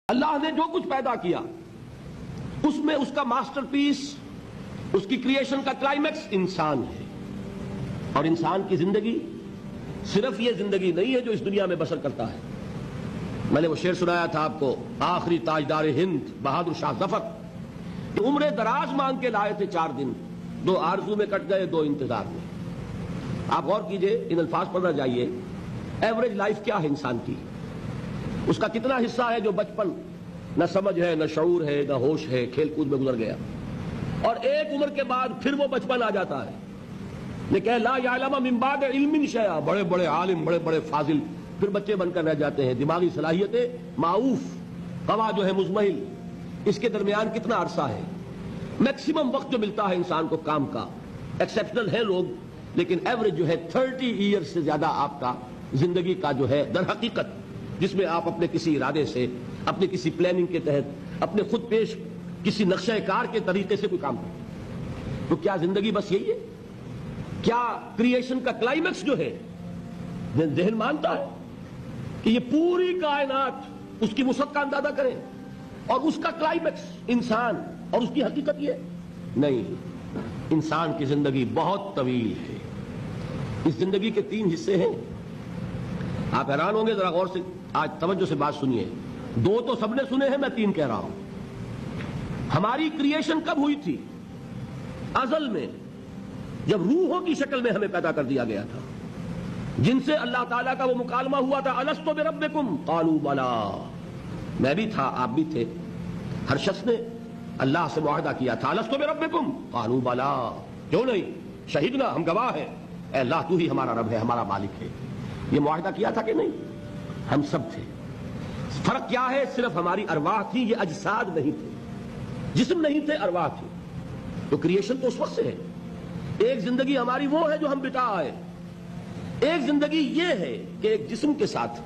اللہ نے جو کچھ پیدا کیا اس میں اس کا ماسٹر پیس، اس کی کریشن کا کلائمیکس انسان ہے. اور انسان کی زندگی صرف یہ زندگی نہیں ہے جو اس دنیا میں بسر کرتا ہے. میں نے وہ شعر سنایا تھا آپ کو، آخری تاجدار ہند بہادر شاہ ظفر عمر دراز مانگ کے لائے تھے 4 دن، 2 آرزو میں کٹ گئے 2 انتظار میں. آپ غور کیجئے، ان الفاظ پر نہ جائیے. ایوریج لائف کیا ہے انسان کی؟ اس کا کتنا حصہ ہے جو بچپن نہ سمجھ ہے، نہ شعور ہے، نہ ہوش ہے، کھیل کود میں گزر گیا، اور ایک عمر کے بعد پھر وہ بچپن آ جاتا ہے. لیکن لا یعلم من بعد علم شیئا، بڑے بڑے عالم، بڑے بڑے فاضل پھر بچے بن کر رہ جاتے ہیں. دماغی صلاحیتیں معوف، قوا جو ہے مزمحل. اس کے درمیان کتنا عرصہ ہے؟ میکسیمم وقت جو ملتا ہے انسان کو کام کا، ایکسیپشنل ہے لوگ، لیکن ایوریج جو ہے 30 ایئرز سے زیادہ آپ کا زندگی کا جو ہے در حقیقت، جس میں آپ اپنے کسی ارادے سے، اپنے کسی پلاننگ کے تحت، اپنے خود پیش کسی نقشہ کار کے طریقے سے کوئی کام کرتے. تو کیا زندگی بس یہی ہے؟ کیا کریشن کا کلائمیکس جو ہے ذہن مانتا ہے کہ یہ پوری کائنات اس کی وسعت کا اندازہ کریں اور اس کا کلائمیکس انسان اور اس کی حقیقت یہ؟ نہیں. انسان کی زندگی بہت طویل ہے. اس زندگی کے 3 حصے ہیں. آپ حیران ہوں گے، ذرا غور سے آج توجہ سے بات سنیے. 2 تو سب نے سنے ہیں، میں 3 کہہ رہا ہوں. ہماری کریشن کب ہوئی تھی؟ ازل میں، جب روحوں کی شکل میں ہمیں پیدا کر دیا گیا تھا، جن سے اللہ تعالیٰ کا وہ مکالمہ ہوا تھا، الستو بربکم قالوا بلا. میں بھی تھا، آپ بھی تھے. ہر شخص نے اللہ سے معاہدہ کیا تھا، الستو بربکم قالوا بلا، کیوں نہیں، شہیدنا، ہم گواہ ہیں، اے اللہ تو ہی ہمارا رب ہے، ہمارا مالک ہے. یہ معاہدہ کیا تھا کہ نہیں؟ ہم سب تھے. فرق کیا ہے؟ صرف ہماری ارواح تھی، یہ اجساد نہیں تھے، جسم نہیں تھے، ارواح تھی. تو کریشن تو اس وقت سے ہے. ایک زندگی ہماری وہ ہے جو ہم بتا آئے. ایک زندگی یہ ہے کہ ایک جسم کے ساتھ،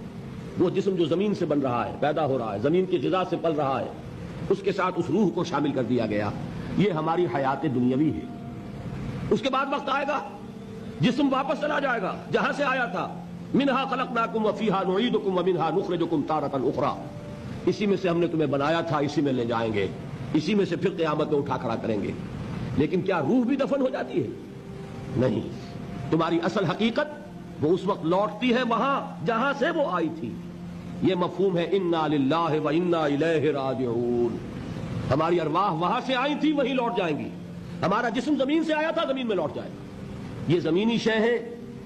وہ جسم جو زمین سے بن رہا ہے، پیدا ہو رہا ہے، زمین کی غذا سے پل رہا ہے، اس کے ساتھ اس روح کو شامل کر دیا گیا. یہ ہماری حیات دنیاوی ہے. اس کے بعد وقت آئے گا، جسم واپس چلا جائے گا جہاں سے آیا تھا. منہا خلقناکم وفیہا نعیدکم ومنہا نخرجکم تارۃ اخری. اسی میں سے ہم نے تمہیں بنایا تھا، اسی میں لے جائیں گے، اسی میں سے پھر قیامت میں اٹھا کھڑا کریں گے. لیکن کیا روح بھی دفن ہو جاتی ہے؟ نہیں. تمہاری اصل حقیقت وہ اس وقت لوٹتی ہے وہاں جہاں سے وہ آئی تھی. یہ مفہوم ہے انا للہ و انا الیہ راجعون. ہماری ارواح وہاں سے آئی تھی، وہیں لوٹ جائیں گی. ہمارا جسم زمین سے آیا تھا، زمین میں لوٹ جائے گا. یہ زمینی شے ہے،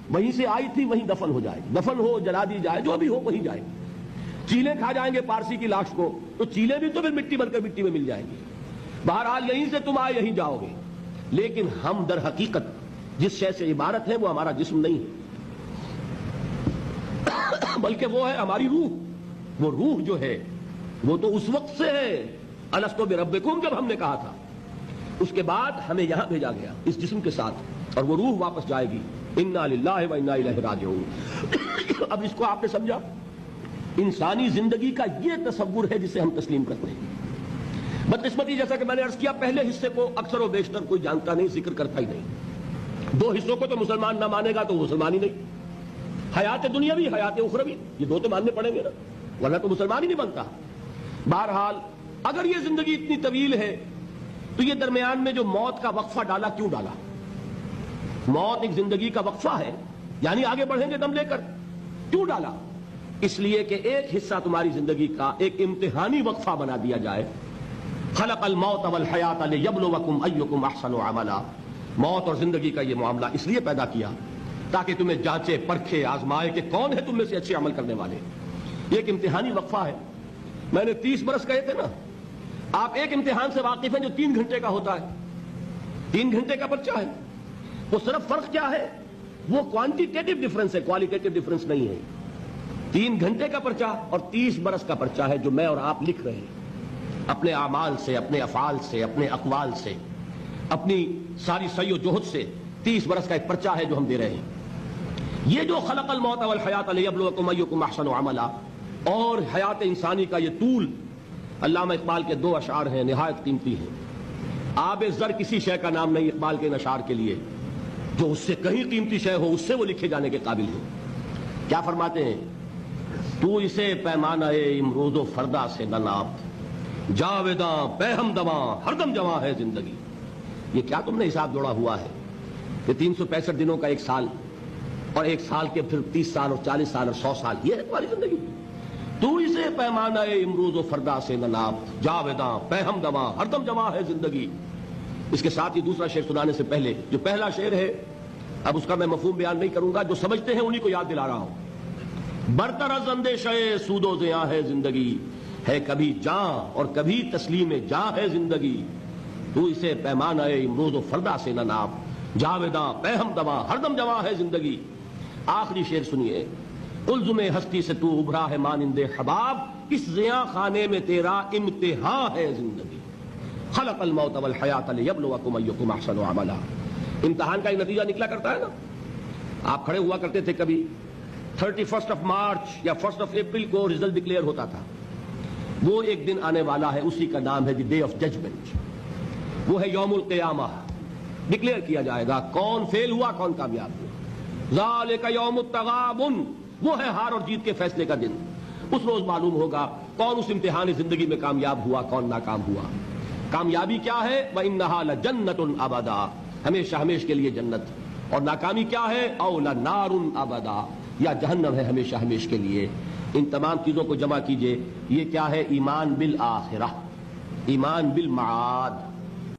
وہیں سے آئی تھی، وہیں دفن ہو جائے گی. دفن ہو، جلا دی جائے، جو بھی ہو وہیں جائے گی. چیلے کھا جائیں گے پارسی کی لاش کو، تو چیلے بھی تو پھر مٹی بن کر مٹی میں مل جائیں گی. بہرحال یہیں سے تم آئے، یہیں جاؤ گے. لیکن ہم در حقیقت جس شے سے عبارت ہے وہ ہمارا جسم نہیں ہے، بلکہ وہ ہے ہماری روح. وہ روح جو ہے وہ تو اس وقت سے ہے، الستو بربکم جب ہم نے کہا تھا. اس کے بعد ہمیں یہاں بھیجا گیا اس جسم کے ساتھ، اور وہ روح واپس جائے گی. انا للہ و انا الیہ راجعون. اب اس کو آپ نے سمجھا؟ انسانی زندگی کا یہ تصور ہے جسے ہم تسلیم کرتے ہیں. بدقسمتی جیسا کہ میں نے عرض کیا، پہلے حصے کو اکثر و بیشتر کوئی جانتا نہیں، ذکر کرتا ہی نہیں. 2 حصوں کو تو مسلمان نہ مانے گا تو وہ مسلمان ہی نہیں. حیات دنیاوی، حیات اخروی، یہ 2 تو ماننے پڑیں گے نا، ورنہ تو مسلمان ہی نہیں بنتا. بہرحال اگر یہ زندگی اتنی طویل ہے تو یہ درمیان میں جو موت کا وقفہ ڈالا، کیوں ڈالا؟ موت ایک زندگی کا وقفہ ہے، یعنی آگے بڑھیں گے دم لے کر. کیوں ڈالا؟ اس لیے کہ ایک حصہ تمہاری زندگی کا ایک امتحانی وقفہ بنا دیا جائے. خلق الموت والحیات لیبلوکم ایکم احسن عملا. موت اور زندگی کا یہ معاملہ اس لیے پیدا کیا تاکہ تمہیں جانچے، پرکھے، آزمائے کہ کون ہے تم میں سے اچھے عمل کرنے والے. یہ ایک امتحانی وقفہ ہے. میں نے 30 برس کہے تھے نا. آپ ایک امتحان سے واقف ہیں جو 3 گھنٹے کا ہوتا ہے. 3 گھنٹے کا پرچہ ہے. وہ صرف فرق کیا ہے؟ وہ کوانٹیٹیو ڈیفرنس ہے، کوالیٹیٹیو ڈیفرنس نہیں ہے. 3 گھنٹے کا پرچہ اور 30 برس کا پرچہ ہے جو میں اور آپ لکھ رہے ہیں اپنے اعمال سے، اپنے افعال سے، اپنے اقوال سے، اپنی ساری سعی و جہد سے. 30 برس کا ایک پرچہ ہے جو ہم دے رہے ہیں. یہ جو خلق الموت والحیات لیبلوکم ایکم احسن عملا، اور حیات انسانی کا یہ طول، علامہ اقبال کے 2 اشعار ہیں، نہایت قیمتی ہیں. آب زر کسی شے کا نام نہیں اقبال کے ان اشعار کے لیے. جو اس سے کہیں قیمتی شے ہو اس سے وہ لکھے جانے کے قابل ہے. کیا فرماتے ہیں؟ تو اسے پیمانہ امروز و فردا سے نہ ناپ، جاویداں پہ ہم دواں ہر دم جواں ہے زندگی۔ یہ کیا تم نے حساب جوڑا ہوا ہے کہ 365 دنوں کا ایک سال، اور ایک سال کے پھر 30 سال اور 40 سال اور 100 سال، یہ ہے تمہاری زندگی؟ تو اسے پیمانہ امروز و فردا سے نہ ناپ، جاویداں پہ ہم دواں ہر دم جواں ہے زندگی۔ اس کے ساتھ ہی دوسرا شعر سنانے سے پہلے جو پہلا شعر ہے، اب اس کا میں مفہوم بیان نہیں کروں گا، جو سمجھتے ہیں انہی کو یاد دلا رہا ہوں۔ برتر از اندیشہ سود و زیاں ہے زندگی، ہے کبھی جاں اور کبھی تسلیم جاں ہے زندگی۔ تو اسے پیمانہ امروز و فردا سے نہ ناپ، جاویداں پہ ہم دواں ہر دم جواں ہے زندگی۔ آخری شعر سنیے، الزم ہستی سے تو ابھرا ہے مانند حباب، اس زیاں خانے میں تیرا امتحان ہے زندگی۔ خلق الموت والحیات لیبلوکم ایکم احسن عملا۔ امتحان کا ایک نتیجہ نکلا کرتا ہے نا۔ آپ کھڑے ہوا کرتے تھے کبھی 31 مارچ یا 1 اپریل کو رزلٹ ڈکلیئر ہوتا تھا۔ وہ ایک دن آنے والا ہے، اسی کا نام ہے دی ڈے آف ججمنٹ، وہ ہے یوم القیامہ۔ ڈکلیئر کیا جائے گا کون فیل ہوا کون کامیاب ہوا۔ ذالک یوم التغابن، وہ ہے ہار اور جیت کے فیصلے کا دن۔ اس روز معلوم ہوگا کون اس امتحان زندگی میں کامیاب ہوا کون ناکام ہوا۔ کامیابی کیا ہے؟ وَإِنَّهَا لَجَنَّةٌ أَبَدًا، ہمیشہ ہمیش کے لیے جنت، اور ناکامی کیا ہے؟ أَوْ لَنَارٌ أَبَدًا، یا جہنم ہے ہمیشہ ہمیش کے لیے۔ ان تمام چیزوں کو جمع کیجئے، یہ کیا ہے؟ ایمان بالآخرہ، ایمان بالمعاد۔